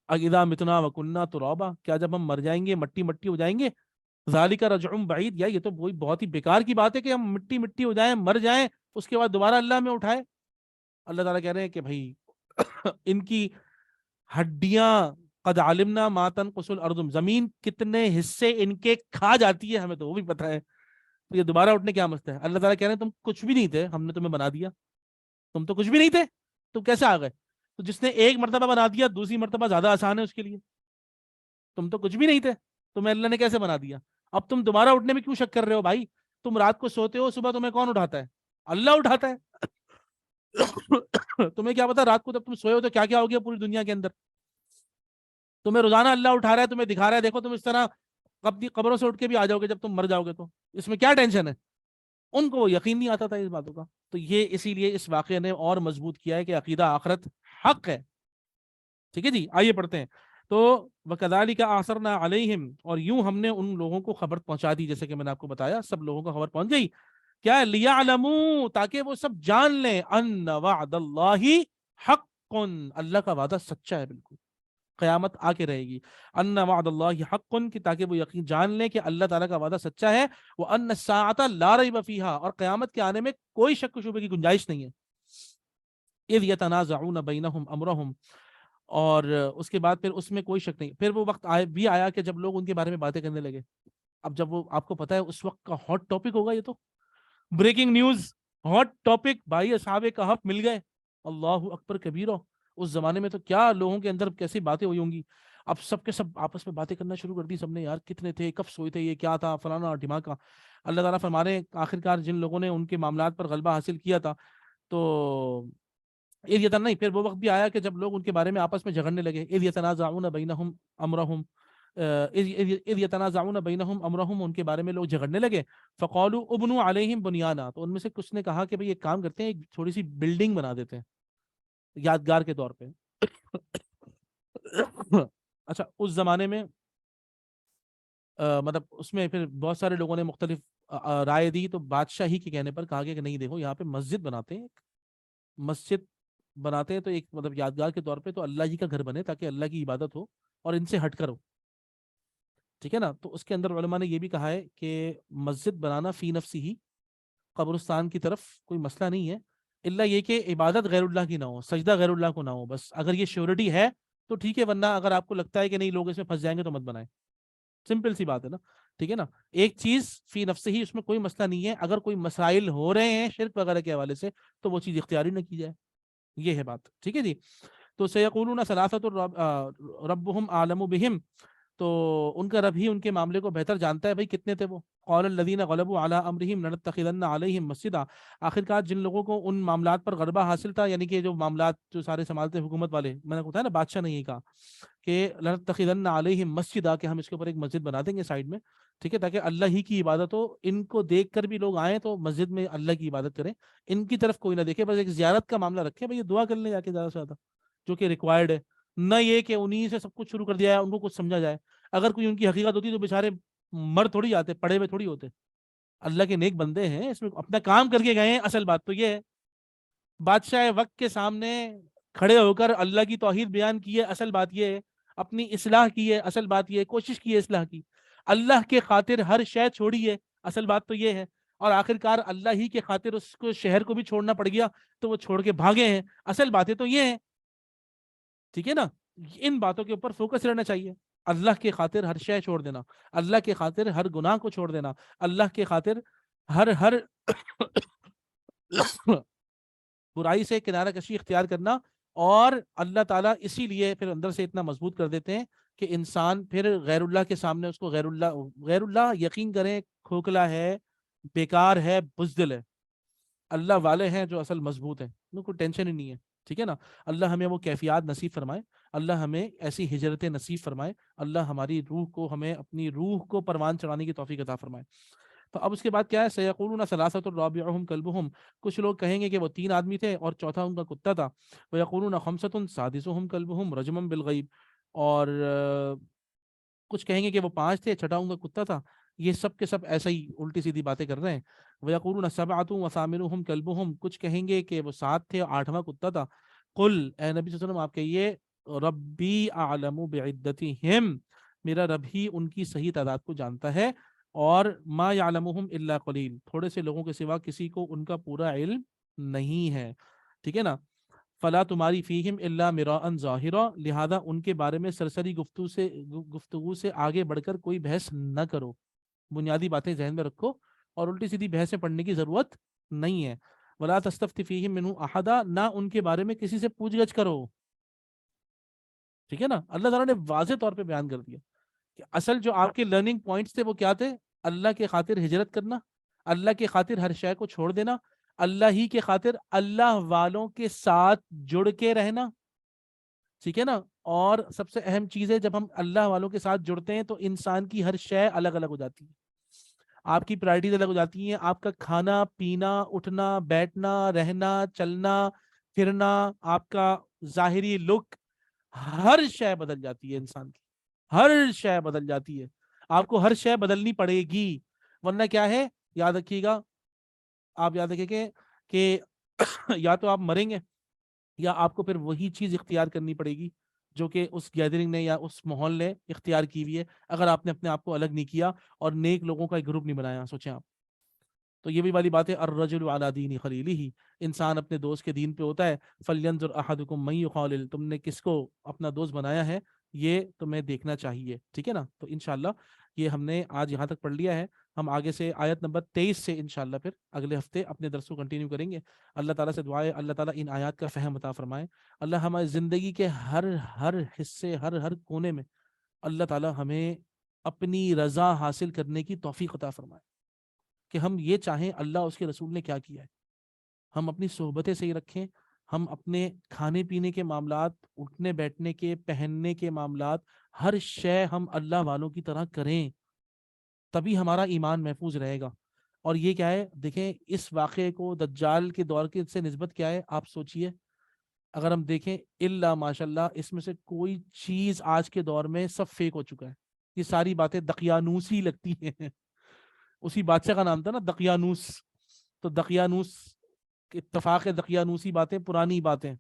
اذا متنا وکننا ترابا، کیا جب ہم مر جائیں گے مٹی مٹی ہو جائیں گے، ذالک رجع بعید، یا یہ تو وہی بہت ہی بیکار کی بات ہے کہ ہم مٹی مٹی ہو جائیں، مر جائیں، اس کے بعد دوبارہ اللہ میں اٹھائے. اللہ تعالیٰ کہہ رہے ہیں کہ بھائی ان کی ہڈیاں، قد علمنا ما تنقص الارض، زمین کتنے حصے ان کے کھا جاتی ہے ہمیں تو وہ بھی پتہ ہے. تو یہ دوبارہ اٹھنے کیا مسئلہ ہے. اللہ تعالیٰ کہہ رہے ہیں تم کچھ بھی نہیں تھے، ہم نے تمہیں بنا دیا، تم تو کچھ بھی نہیں تھے، تم کیسے آ گئے. تو جس نے ایک مرتبہ بنا دیا دوسری مرتبہ زیادہ آسان ہے اس کے لیے. تم تو کچھ بھی نہیں تھے، تمہیں اللہ نے کیسے بنا دیا. اب تم دوبارہ اٹھنے میں کیوں شک کر رہے ہو بھائی. تم رات کو سوتے ہو، صبح تمہیں کون اٹھاتا ہے، اللہ اٹھاتا ہے. تمہیں کیا پتا رات کو جب تم سوئے ہو تو کیا کیا ہو گیا پوری دنیا کے اندر. تمہیں روزانہ اللہ اٹھا رہا ہے، تمہیں دکھا رہا ہے، دیکھو تم اس طرح اپنی قبروں سے اٹھ کے بھی آ جاؤ گے جب تم مر جاؤ گے، تو اس میں کیا ٹینشن ہے. ان کو وہ یقین نہیں آتا تھا اس باتوں کا. تو یہ اسی لیے اس واقعے نے اور مضبوط کیا ہے کہ عقیدہ آخرت حق ہے. ٹھیک ہے جی، آئیے پڑھتے ہیں. تو وَكَذَلِكَ أَعْثَرْنَا عَلَيْهِمْ، اور یوں ہم نے ان لوگوں کو خبر پہنچا دی، جیسے کہ میں نے آپ کو بتایا سب لوگوں کو خبر پہنچ گئی. کیا ہے؟ لِيَعْلَمُوا، تاکہ وہ سب جان لیں، أَنَّ وَعْدَ اللَّهِ حَقٌّ، اللہ کا وعدہ سچا ہے بالکل، قیامت آ کے رہے گی. ان وعد اللہ حق، کہ تاکہ وہ یقین جان لیں کہ اللہ تعالیٰ کا وعدہ سچا ہے. وان الساعۃ لا ریب فیہا، اور قیامت کے آنے میں کوئی شک و شبہ کی گنجائش نہیں ہے. اذ یتنازعون بینہم امرہم، اور اس کے بعد پھر اس میں کوئی شک نہیں. پھر وہ وقت بھی آیا کہ جب لوگ ان کے بارے میں باتیں کرنے لگے. اب جب وہ آپ کو پتا ہے اس وقت کا ہاٹ ٹاپک ہوگا، یہ تو بریکنگ نیوز، ہاٹ ٹاپک، بھائی اصحاب کہف مل گئے، اللہ اکبر کبیرہ. اس زمانے میں تو کیا لوگوں کے اندر کیسی باتیں ہوئی ہوں گی. اب سب کے سب آپس میں باتیں کرنا شروع کر دی سب نے، یار کتنے تھے، کب سوئے تھے، یہ کیا تھا، فلانا ڈھماکا. اللہ تعالیٰ فرمانے آخرکار جن لوگوں نے ان کے معاملات پر غلبہ حاصل کیا تھا، تو یہ تھا نہیں. پھر وہ وقت بھی آیا کہ جب لوگ ان کے بارے میں آپس میں جھگڑنے لگے. اذ یتنازعون بینہم امرہم، اذ یتنازعون بینہم امرہم، ان کے بارے میں لوگ جھگڑنے لگے. فقالوا ابنوا علیہم بنیانا، تو ان میں سے کچھ نے کہا کہ بھئی ایک کام کرتے ہیں، ایک تھوڑی سی بلڈنگ بنا دیتے ہیں یادگار کے طور پہ. اچھا اس زمانے میں مطلب اس میں پھر بہت سارے لوگوں نے مختلف رائے دی. تو بادشاہ ہی کے کہنے پر کہا گیا کہ نہیں دیکھو یہاں پہ مسجد بناتے ہیں، مسجد بناتے ہیں تو ایک مطلب یادگار کے طور پہ، تو اللہ جی کا گھر بنے تاکہ اللہ کی عبادت ہو. اور ان سے ہٹ کرو، ٹھیک ہے نا. تو اس کے اندر علماء نے یہ بھی کہا ہے کہ مسجد بنانا فی نفسی ہی قبرستان کی طرف کوئی مسئلہ نہیں ہے، الا یہ کہ عبادت غیر اللہ کی نہ ہو، سجدہ غیر اللہ کو نہ ہو، بس اگر یہ شیورٹی ہے تو ٹھیک ہے، ورنہ اگر آپ کو لگتا ہے کہ نہیں لوگ اس میں پھنس جائیں گے تو مت بنائیں. سمپل سی بات ہے نا، ٹھیک ہے نا. ایک چیز فی نفس ہی، اس میں کوئی مسئلہ نہیں ہے، اگر کوئی مسائل ہو رہے ہیں شرک وغیرہ کے حوالے سے تو وہ چیز اختیاری نہ کی جائے، یہ ہے بات، ٹھیک ہے جی. تو سیقولون ثلاثۃ ربهم اعلم بهم، تو ان کا رب ہی ان کے معاملے کو بہتر جانتا ہے. بھائی کتنے تھے وہ؟ قال الذين غلبوا على امرهم لنتخذن عليهم مسجدا، آخر کار جن لوگوں کو ان معاملات پر غلبہ حاصل تھا، یعنی کہ جو معاملات جو سارے سنبھالتے حکومت والے، میں نے بتایا نا بادشاہ نے یہی کہا کہ لنتخذن عليهم مسجدا، کہ ہم اس کے اوپر ایک مسجد بنا دیں گے سائیڈ میں، ٹھیک ہے، تاکہ اللہ ہی کی عبادت ہو، ان کو دیکھ کر بھی لوگ آئیں تو مسجد میں اللہ کی عبادت کریں، ان کی طرف کوئی نہ دیکھے، بس ایک زیارت کا معاملہ رکھے، بھائی دعا کر لیں جا کے زیادہ سے زیادہ، جو کہ ریکوائرڈ ہے، نہ یہ کہ انہیں سے سب کچھ شروع کر دیا ہے، ان کو کچھ سمجھا جائے. اگر کوئی ان کی حقیقت ہوتی تو بیچارے مر تھوڑی جاتے، پڑے ہوئے تھوڑی ہوتے. اللہ کے نیک بندے ہیں، اس میں اپنا کام کر کے گئے ہیں. اصل بات تو یہ ہے بادشاہ وقت کے سامنے کھڑے ہو کر اللہ کی توحید بیان کی ہے، اصل بات یہ ہے اپنی اصلاح کی ہے، اصل بات یہ ہے کوشش کی ہے اصلاح کی، اللہ کے خاطر ہر شے چھوڑی ہے، اصل بات تو یہ ہے. اور آخر کار اللہ ہی کے خاطر اس کو شہر کو بھی چھوڑنا پڑ گیا تو وہ چھوڑ کے بھاگے ہیں، اصل باتیں تو یہ ہے، ٹھیک ہے نا. ان باتوں کے اوپر فوکس رہنا چاہیے. اللہ کے خاطر ہر شے چھوڑ دینا، اللہ کے خاطر ہر گناہ کو چھوڑ دینا، اللہ کے خاطر ہر برائی سے کنارہ کشی اختیار کرنا. اور اللہ تعالیٰ اسی لیے پھر اندر سے اتنا مضبوط کر دیتے ہیں کہ انسان پھر غیر اللہ کے سامنے اس کو غیر اللہ یقین کریں کھوکھلا ہے، بیکار ہے، بزدل ہے. اللہ والے ہیں جو اصل مضبوط ہیں، ان کو ٹینشن ہی نہیں ہے، ٹھیک ہے نا. اللہ ہمیں وہ کیفیات نصیب فرمائے، اللہ ہمیں ایسی ہجرت نصیب فرمائے، اللہ ہماری روح کو، ہمیں اپنی روح کو پروان چڑھانے کی توفیق عطا فرمائے. تو اب اس کے بعد کیا ہے، سیقولون ثلاثۃ رابعہم کلبہم، کچھ لوگ کہیں گے کہ وہ 3 آدمی تھے اور چوتھا ان کا کتا تھا. ویقولون خمسۃ سادسہم کلبہم رجما بالغیب، اور کچھ کہیں گے کہ وہ 5 تھے، چھٹا ان کا کتا تھا. یہ سب کے سب ایسا ہی الٹی سیدھی باتیں کر رہے ہیں. وَيَقُولُونَ سَبْعَةٌ وَثَامِنُهُمْ كَلْبُهُمْ، کچھ کہیں گے کہ وہ 7 تھے، 8واں کتا تھا. قل، اے نبی صلی اللہ علیہ وسلم آپ کہیے، ربی اعلم بعدتہم، میرا رب ہی ان کی صحیح تعداد کو جانتا ہے، اور ما یعلمہم الا قلیل، تھوڑے سے لوگوں کے سوا کسی کو ان کا پورا علم نہیں ہے، ٹھیک ہے نا. فلا تماری فیہم الا مراء ظاہرا، لہذا ان کے بارے میں سرسری گفتگو سے آگے بڑھ کر کوئی بحث نہ کرو، بنیادی باتیں ذہن میں رکھو اور الٹی سیدھی بحثیں پڑھنے کی ضرورت نہیں ہے. ولا تستفت فیہم منہ احدا، نہ ان کے بارے میں کسی سے پوچھ گچھ کرو، ٹھیک ہے نا. اللہ تعالیٰ نے واضح طور پہ بیان کر دیا کہ اصل جو آپ کے لرننگ پوائنٹس تھے وہ کیا تھے، اللہ کے خاطر ہجرت کرنا، اللہ کے خاطر ہر شے کو چھوڑ دینا، اللہ ہی کے خاطر اللہ والوں کے ساتھ جڑ کے رہنا، ٹھیک ہے نا. اور سب سے اہم چیز ہے جب ہم اللہ والوں کے ساتھ جڑتے ہیں تو انسان کی ہر شے الگ الگ ہو جاتی ہے، آپ کی پرائرٹیز الگ ہو جاتی ہیں، آپ کا کھانا پینا، اٹھنا بیٹھنا، رہنا چلنا پھرنا، آپ کا ظاہری لک، ہر شے بدل جاتی ہے، انسان کی ہر شے بدل جاتی ہے، آپ کو ہر شے بدلنی پڑے گی، ورنہ کیا ہے، یاد رکھیے گا، آپ یاد رکھیں کہ یا تو آپ مریں گے یا آپ کو پھر وہی چیز اختیار کرنی پڑے گی جو کہ اس گیدرنگ نے یا اس ماحول نے اختیار کی ہوئی ہے، اگر آپ نے اپنے آپ کو الگ نہیں کیا اور نیک لوگوں کا ایک گروپ نہیں بنایا. سوچیں آپ. تو یہ بھی والی بات ہے، الرجل علی دین خلیلہ، انسان اپنے دوست کے دین پہ ہوتا ہے. فلینظر احدکم من یخالل، تم نے کس کو اپنا دوست بنایا ہے یہ تمہیں دیکھنا چاہیے، ٹھیک ہے نا. تو انشاءاللہ یہ ہم نے آج یہاں تک پڑھ لیا ہے، ہم آگے سے آیت نمبر 23 سے انشاءاللہ پھر اگلے ہفتے اپنے درس کو کنٹینیو کریں گے. اللہ تعالیٰ سے دعا ہے اللہ تعالیٰ ان آیات کا فہم عطا فرمائے، اللہ ہماری زندگی کے ہر حصے، ہر کونے میں اللہ تعالیٰ ہمیں اپنی رضا حاصل کرنے کی توفیق عطا فرمائے، کہ ہم یہ چاہیں اللہ اس کے رسول نے کیا کیا ہے، ہم اپنی صحبتیں صحیح رکھیں، ہم اپنے کھانے پینے کے معاملات، اٹھنے بیٹھنے کے، پہننے کے معاملات، ہر شے ہم اللہ والوں کی طرح کریں، تبھی ہمارا ایمان محفوظ رہے گا. اور یہ کیا ہے، دیکھیں اس واقعے کو دجال کے دور کے سے نسبت کیا ہے، آپ سوچئے، اگر ہم دیکھیں الا ماشاء اللہ اس میں سے کوئی چیز آج کے دور میں سب فیک ہو چکا ہے، یہ ساری باتیں دقیانوسی لگتی ہیں. اسی بادشاہ کا نام تھا نا دقیانوس، تو دقیانوس اتفاق دقیانوسی باتیں پرانی باتیں.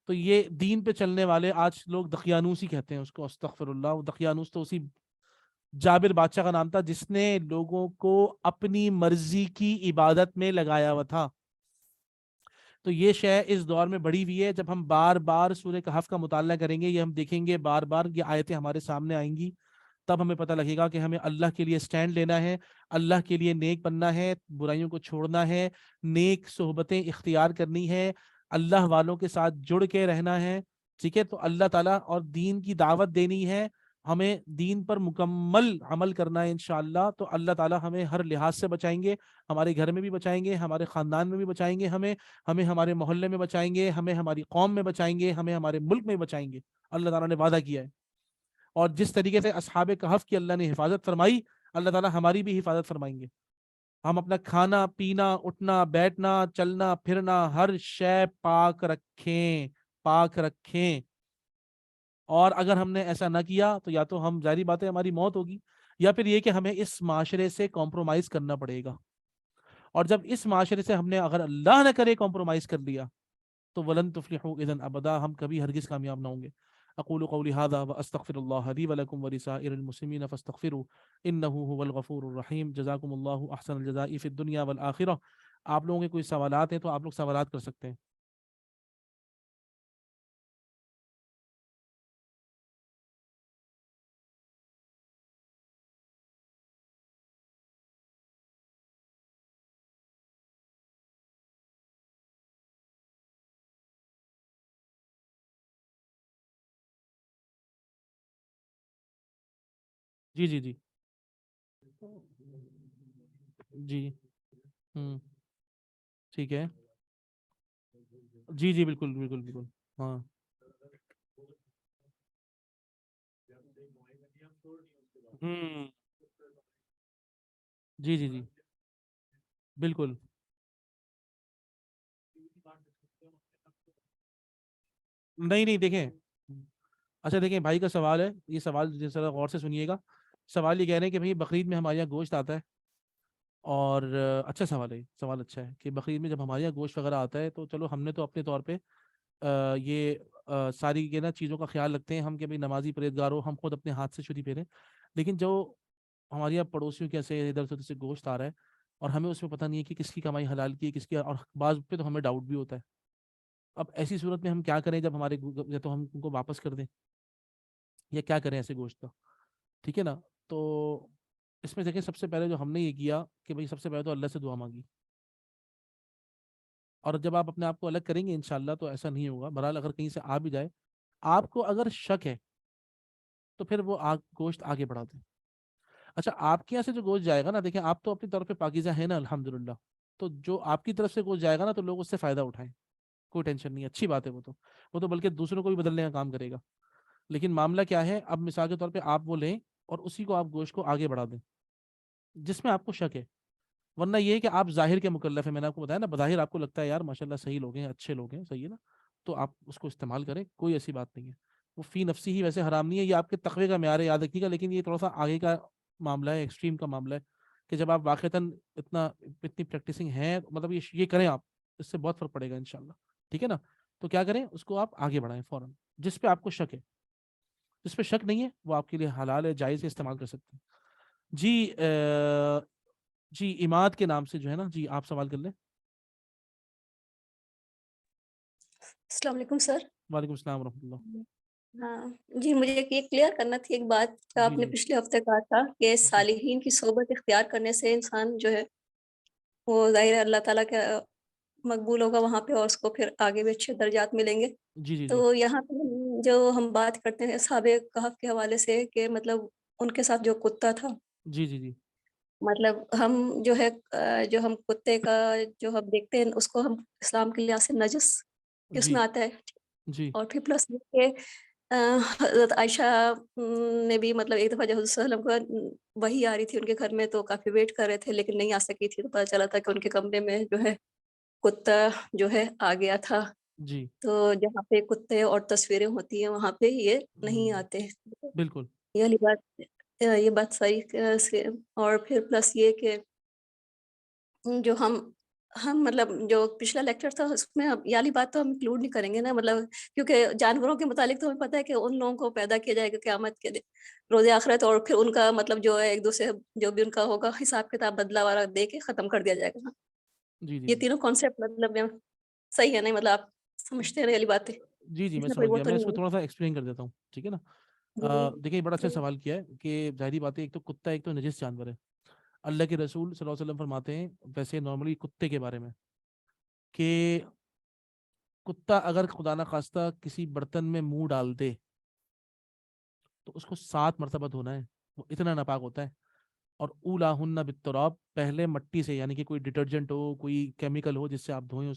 تو تو یہ دین پہ چلنے والے آج لوگ دقیانوسی کہتے ہیں اس کو، استغفر اللہ. وہ دقیانوس تو اسی جابر بادشاہ کا نام تھا جس نے لوگوں کو اپنی مرضی کی عبادت میں لگایا ہوا تھا. تو یہ شے اس دور میں بڑی ہوئی ہے. جب ہم بار بار سورہ کہف کا مطالعہ کریں گے، یہ ہم دیکھیں گے بار بار یہ آیتیں ہمارے سامنے آئیں گی، تب ہمیں پتہ لگے گا کہ ہمیں اللہ کے لیے سٹینڈ لینا ہے، اللہ کے لیے نیک بننا ہے، برائیوں کو چھوڑنا ہے، نیک صحبتیں اختیار کرنی ہے، اللہ والوں کے ساتھ جڑ کے رہنا ہے. ٹھیک ہے، تو اللہ تعالیٰ اور دین کی دعوت دینی ہے، ہمیں دین پر مکمل عمل کرنا ہے انشاءاللہ. تو اللہ تعالیٰ ہمیں ہر لحاظ سے بچائیں گے، ہمارے گھر میں بھی بچائیں گے، ہمارے خاندان میں بھی بچائیں گے، ہمیں ہمارے محلے میں بچائیں گے، ہمیں ہماری قوم میں بچائیں گے، ہمیں ہمارے ملک میں بچائیں گے. اللہ تعالیٰ نے وعدہ کیا ہے. اور جس طریقے سے اصحاب کہف کی اللہ نے حفاظت فرمائی، اللہ تعالیٰ ہماری بھی حفاظت فرمائیں گے. ہم اپنا کھانا پینا، اٹھنا بیٹھنا، چلنا پھرنا، ہر شے پاک رکھیں، پاک رکھیں. اور اگر ہم نے ایسا نہ کیا تو یا تو ہم، ظاہری بات ہے، ہماری موت ہوگی، یا پھر یہ کہ ہمیں اس معاشرے سے کمپرومائز کرنا پڑے گا. اور جب اس معاشرے سے ہم نے، اگر اللہ نہ کرے، کمپرومائز کر لیا تو ولن تفلحوا اذن ابدا، ہم کبھی ہرگز کامیاب نہ ہوں گے. اقول قولی هذا واستغفر الله لي ولكم ولسائر المسلمين فاستغفروه انه هو الغفور الرحيم. جزاكم الله احسن الجزاء في الدنيا والاخره. آپ لوگوں کے کوئی سوالات ہیں تو آپ لوگ سوالات کر سکتے ہیں. جی جی جی جی. ہوں. ٹھیک ہے. جی جی بالکل بالکل بالکل. ہاں. ہوں. جی جی جی بالکل. نہیں نہیں دیکھیں، اچھا دیکھیں بھائی کا سوال ہے، یہ سوال ذرا غور سے سنیے گا. سوال یہ کہہ رہے ہیں کہ بھائی بقرعید میں ہمارے یہاں گوشت آتا ہے، اور اچھا سوال ہے، سوال اچھا ہے کہ بقرعید میں جب ہمارے یہاں گوشت وغیرہ آتا ہے تو چلو ہم نے تو اپنے طور پہ یہ ساری یہ نا چیزوں کا خیال رکھتے ہیں ہم کہ بھائی نمازی پرہیزگار ہو، ہم خود اپنے ہاتھ سے چھری پھیریں. لیکن جو ہمارے یہاں پڑوسیوں کے ایسے ادھر سے ادھر سے گوشت آ رہا ہے اور ہمیں اس میں پتہ نہیں ہے کہ کس کی کمائی حلال کی ہے، کس کی، اور بعض پہ تو ہمیں ڈاؤٹ بھی ہوتا ہے. اب ایسی صورت میں ہم کیا کریں؟ جب ہمارے یا تو ہم ان کو واپس کر دیں یا کیا کریں ایسے گوشت کا؟ ٹھیک ہے نا. تو اس میں دیکھیں، سب سے پہلے جو ہم نے یہ کیا کہ بھائی سب سے پہلے تو اللہ سے دعا مانگی، اور جب آپ اپنے آپ کو الگ کریں گے انشاءاللہ تو ایسا نہیں ہوگا. بہرحال اگر کہیں سے آ بھی جائے، آپ کو اگر شک ہے تو پھر وہ گوشت آگے بڑھا دیں. اچھا آپ کے یہاں سے جو گوشت جائے گا نا، دیکھیں آپ تو اپنی طرف پہ پاکیزہ ہے نا الحمدللہ، تو جو آپ کی طرف سے گوشت جائے گا نا تو لوگ اس سے فائدہ اٹھائیں، کوئی ٹینشن نہیں، اچھی بات ہے. وہ تو بلکہ دوسروں کو بھی بدلنے کا کام کرے گا. لیکن معاملہ کیا ہے، اب مثال کے طور پہ آپ وہ لیں اور اسی کو آپ گوشت کو آگے بڑھا دیں جس میں آپ کو شک ہے. ورنہ یہ ہے کہ آپ ظاہر کے مکلف ہیں، میں نے آپ کو بتایا نا، بظاہر آپ کو لگتا ہے یار ماشاءاللہ صحیح لوگ ہیں، اچھے لوگ ہیں، صحیح ہے نا، تو آپ اس کو استعمال کریں، کوئی ایسی بات نہیں ہے. وہ فی نفسی ہی ویسے حرام نہیں ہے، یہ آپ کے تقوی کا معیار ہے، یاد رکھیے گا. لیکن یہ تھوڑا سا آگے کا معاملہ ہے، ایکسٹریم کا معاملہ ہے کہ جب آپ واقعتاً اتنی پریکٹسنگ ہیں، مطلب یہ کریں آپ، اس سے بہت فرق پڑے گا انشاءاللہ. ٹھیک ہے نا. تو کیا کریں، اس کو آپ آگے بڑھائیں فوراً، جس پہ آپ کو شک ہے. جس پہ شک نہیں ہے وہ آپ کے لیے حلال ہے، جائز ہے، استعمال کر سکتے ہیں. جی جی اماد کے نام سے جو ہے نا، جی آپ سوال کر لیں. السلام علیکم سر. وعلیکم السلام ورحمۃ اللہ. ہاں جی، مجھے یہ کلیئر کرنا تھی ایک بات کہ آپ جی نے جی پچھلے ہفتے کہا تھا کہ جی صالحین کی صحبت اختیار کرنے سے انسان جو ہے وہ ظاہر ہے اللہ تعالیٰ کے مقبول ہوگا وہاں پہ، اور اس کو پھر آگے بھی اچھے درجات ملیں گے. جی جی جی تو یہاں پہ جو ہم بات کرتے ہیں اصحاب کہف کے حوالے سے کہ مطلب ان کے ساتھ جو کتا تھا، جی جی جی مطلب ہم جو ہے جو ہم کتے کا جو ہم دیکھتے ہیں اس کو ہم اسلام کے لحاظ سے نجس اس جی میں آتا ہے. جی اور پھر پلس یہ کہ حضرت عائشہ نے بھی مطلب ایک دفعہ جب حضرت صلی اللہ علیہ وسلم کو وہی آ رہی تھی ان کے گھر میں تو کافی ویٹ کر رہے تھے لیکن نہیں آ سکی تھی، تو پتہ چلا تھا کہ ان کے کمرے میں جو ہے کتا جو ہے آ گیا تھا. جی تو جہاں پہ کتے اور تصویریں ہوتی ہیں وہاں پہ یہ نہیں آتے. بالکل. یہ بات صحیح اور پھر پلس یہ کہ جو ہم ہم مطلب جو پچھلا لیکچر تھا اس میں یہ والی بات تو ہم انکلوڈ نہیں کریں گے نا، مطلب کیونکہ جانوروں کے متعلق تو ہمیں پتہ ہے کہ ان لوگوں کو پیدا کیا جائے گا قیامت کے دن، روز آخرت، اور پھر ان کا مطلب جو ہے ایک دوسرے جو بھی ان کا ہوگا حساب کتاب بدلہ وغیرہ دے کے ختم کر دیا جائے گا نا۔ جی جی یہ جی تینوں کانسیپٹ مطلب صحیح ہے نہیں، مطلب آپ سمجھتے ہیں نا یہ والی باتیں، جی جی اس میں میں کوئی سمجھ وہ گیا. تو میں اس نہیں کو ہے۔ تھوڑا سا ایکسپلین کر دیتا ہوں, ٹھیک ہے نا. جی دیکھیے بڑا اچھا جی سوال کیا ہے کہ ظاہری بات ہے, ایک تو کتا ایک تو نجس جانور ہے. اللہ کے رسول صلی اللہ علیہ وسلم فرماتے ہیں ویسے نارملی کتے کے بارے میں کہ کتا اگر خدا نہ خواستہ کسی برتن میں منہ ڈال دے تو اس کو 7 مرتبہ دھونا ہے, وہ اتنا ناپاک ہوتا ہے. اور اولاہن بالتراب, پہلے مٹی سے, یعنی کہ کوئی ڈٹرجنٹ ہو, کوئی کیمیکل ہو جس سے آپ دھوئیں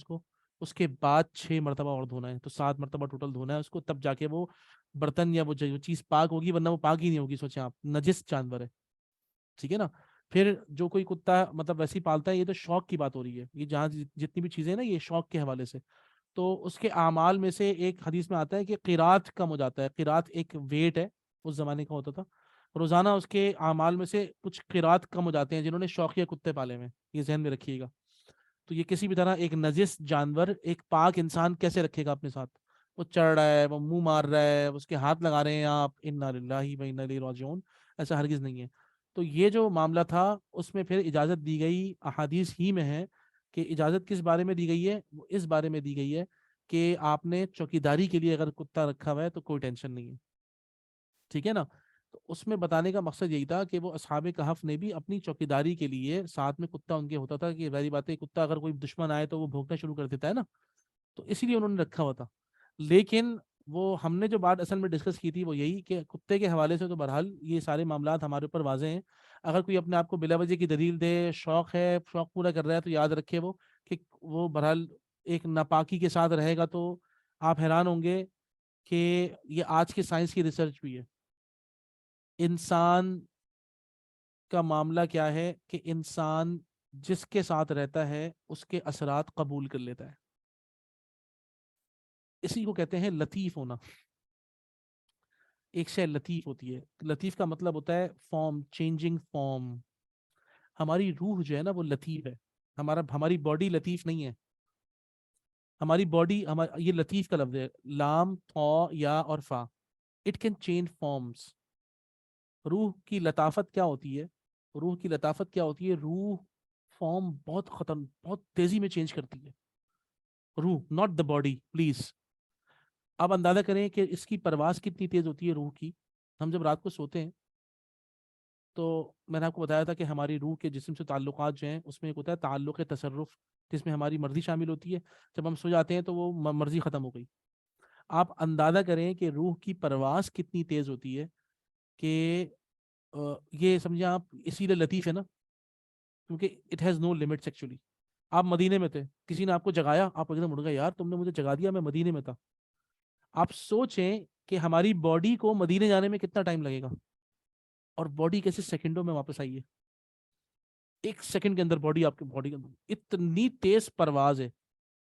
اس کے بعد 6 مرتبہ اور دھونا ہے, تو 7 مرتبہ ٹوٹل دھونا ہے اس کو, تب جا کے وہ برتن یا وہ چیز پاک ہوگی, ورنہ وہ پاک ہی نہیں ہوگی. سوچیں آپ, نجس جانور ہے, ٹھیک ہے نا. پھر جو کوئی کتا مطلب ویسے ہی پالتا ہے, یہ تو شوق کی بات ہو رہی ہے, یہ جہاں جتنی بھی چیزیں ہیں نا یہ شوق کے حوالے سے, تو اس کے اعمال میں سے ایک حدیث میں آتا ہے کہ قیرات کم ہو جاتا ہے. قیرات ایک ویٹ ہے, اس زمانے کا ہوتا تھا, روزانہ اس کے اعمال میں سے کچھ قیرات کم ہو جاتے ہیں جنہوں نے شوقیہ کتے پالے ہوئے, یہ ذہن میں رکھیے گا. تو یہ کسی بھی طرح ایک نجس جانور ایک پاک انسان کیسے رکھے گا اپنے ساتھ؟ وہ چڑھ رہا ہے, وہ منہ مار رہا ہے, اس کے ہاتھ لگا رہے ہیں آپ, انا للہ و انا الیہ راجعون, ایسا ہرگز نہیں ہے. تو یہ جو معاملہ تھا اس میں پھر اجازت دی گئی, احادیث ہی میں ہے کہ اجازت کس بارے میں دی گئی ہے, وہ اس بارے میں دی گئی ہے کہ آپ نے چوکیداری کے لیے اگر کتا رکھا ہوا ہے تو کوئی ٹینشن نہیں ہے, ٹھیک ہے نا. تو اس میں بتانے کا مقصد یہی تھا کہ وہ اصحاب کہف نے بھی اپنی چوکیداری کے لیے ساتھ میں کتا ان کے ہوتا تھا, کہ ظاہری بات ہے کتا اگر کوئی دشمن آئے تو وہ بھونکنا شروع کر دیتا ہے نا, تو اسی لیے انہوں نے رکھا ہوا تھا. لیکن وہ ہم نے جو بات اصل میں ڈسکس کی تھی وہ یہی کہ کتے کے حوالے سے تو بہرحال یہ سارے معاملات ہمارے اوپر واضح ہیں. اگر کوئی اپنے آپ کو بلا وجہ کی دلیل دے, شوق ہے, شوق پورا کر رہا ہے, تو یاد رکھے وہ کہ وہ بہرحال ایک ناپاکی کے ساتھ رہے گا. تو آپ حیران ہوں گے کہ یہ آج کے سائنس کی ریسرچ بھی ہے. انسان کا معاملہ کیا ہے کہ انسان جس کے ساتھ رہتا ہے اس کے اثرات قبول کر لیتا ہے. اسی کو کہتے ہیں لطیف ہونا. ایک شے لطیف ہوتی ہے, لطیف کا مطلب ہوتا ہے فارم, چینجنگ فارم. ہماری روح جو ہے نا وہ لطیف ہے, ہماری باڈی لطیف نہیں ہے. ہماری باڈی, یہ لطیف کا لفظ ہے, لام, تھا, یا اور فا, اٹ کین چینج فارمز. روح کی لطافت کیا ہوتی ہے, روح کی لطافت کیا ہوتی ہے, روح فارم بہت تیزی میں چینج کرتی ہے. روح, ناٹ دا باڈی پلیز. آپ اندازہ کریں کہ اس کی پرواز کتنی تیز ہوتی ہے روح کی. ہم جب رات کو سوتے ہیں تو میں نے آپ کو بتایا تھا کہ ہماری روح کے جسم سے تعلقات جو ہیں اس میں ایک ہوتا ہے تعلق تصرف, جس میں ہماری مرضی شامل ہوتی ہے. جب ہم سو جاتے ہیں تو وہ مرضی ختم ہو گئی. آپ اندازہ کریں کہ روح کی پرواز کتنی تیز ہوتی ہے, کہ یہ سمجھیں آپ, اسی لیے لطیف ہے نا, کیونکہ it has no limits actually. آپ مدینے میں تھے, کسی نے آپ کو جگایا, آپ ایک دم اٹھ گئے, یار تم نے مجھے جگا دیا, میں مدینے میں تھا. آپ سوچیں کہ ہماری باڈی کو مدینے جانے میں کتنا ٹائم لگے گا, اور باڈی کیسے سیکنڈوں میں واپس آئی ہے. ایک سیکنڈ کے اندر باڈی, آپ کی باڈی کے اندر اتنی تیز پرواز ہے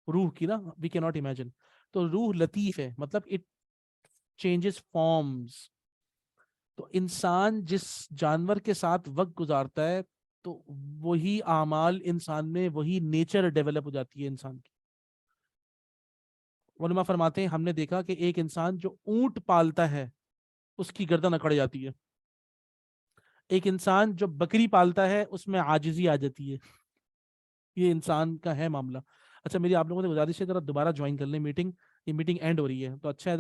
روح کی نا, وی کی ناٹ امیجن. تو روح لطیف ہے, مطلب اٹ چینجز فارمز. تو انسان جس جانور کے ساتھ وقت گزارتا ہے تو وہی اعمال انسان میں, وہی نیچر ڈیولپ ہو جاتی ہے انسان کی. علماء فرماتے ہیں ہم نے دیکھا کہ ایک انسان جو اونٹ پالتا ہے اس کی گردن اکڑ جاتی ہے. ایک انسان جو بکری پالتا ہے اس میں عاجزی آ جاتی ہے. یہ انسان کا ہے معاملہ. اچھا, میری آپ لوگوں سے گزارش ہے ذرا دوبارہ جوائن کر لیں میٹنگ, یہ میٹنگ اینڈ ہو رہی ہے, تو اچھا ہے